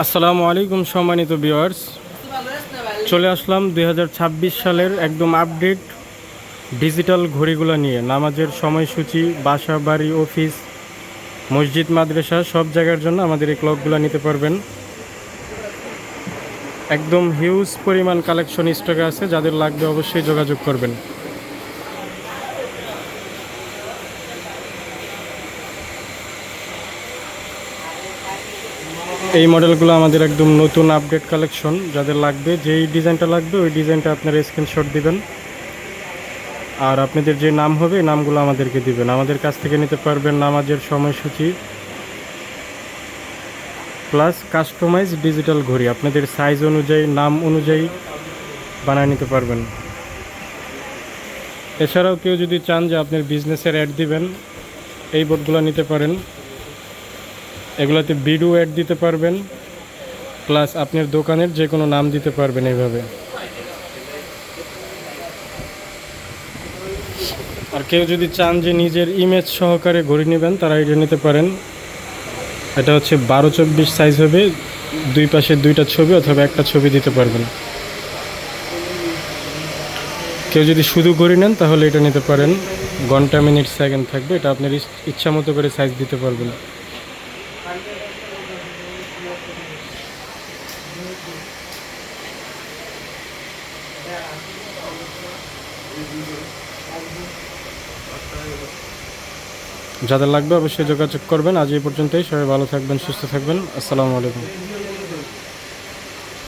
আসসালামু আলাইকুম সম্মানিত ভিউয়ার্স, চলে আসলাম 2026 সালের একদম আপডেট ডিজিটাল ঘড়িগুলো নিয়ে। নামাজের সময়সূচি, বাসা বাড়ি অফিস মসজিদ মাদ্রাসা সব জায়গার জন্য আমাদের এই ক্লকগুলো নিতে পারবেন। একদম হিউজ পরিমাণ কালেকশন স্টকে আছে, যাদের লাগবে অবশ্যই যোগাযোগ করবেন। এই মডেলগুলো আমাদের একদম নতুন আপডেট কালেকশন, যাদের লাগবে যেই ডিজাইনটা লাগবে ওই ডিজাইনটা আপনারা স্ক্রিনশট দিবেন, আর আপনাদের যে নাম হবে এই নামগুলো আমাদেরকে দিবেন। আমাদের কাছ থেকে নিতে পারবেন নামাজের সময়সূচি প্লাস কাস্টমাইজ ডিজিটাল ঘড়ি, আপনাদের সাইজ অনুযায়ী নাম অনুযায়ী বানিয়ে নিতে পারবেন। এছাড়াও কেউ যদি চান যে আপনার বিজনেসের অ্যাড দিবেন, এই বোর্ডগুলো নিতে পারেন। এগুলোতে ভিডিও অ্যাড দিতে পারবেন, প্লাস আপনার দোকানের যে কোনো নাম দিতে পারবেন এইভাবে। আর কেউ যদি চান যে নিজের ইমেজ সহকারে ঘড়ি নেবেন, তারা এটা নিতে পারেন। এটা হচ্ছে 12-24 সাইজ হবে, দুই পাশে দুইটা ছবি অথবা একটা ছবি দিতে পারবেন। কেউ যদি শুধু ঘড়ি নেন তাহলে এটা নিতে পারেন, ঘন্টা মিনিট সেকেন্ড থাকবে, এটা আপনার ইচ্ছা মতো করে সাইজ দিতে পারবেন। যাদের লাগবে অবশ্যই যোগাযোগ করবেন। আজ এই পর্যন্তই, সবাই ভালো থাকবেন, সুস্থ থাকবেন। আসসালামু আলাইকুম।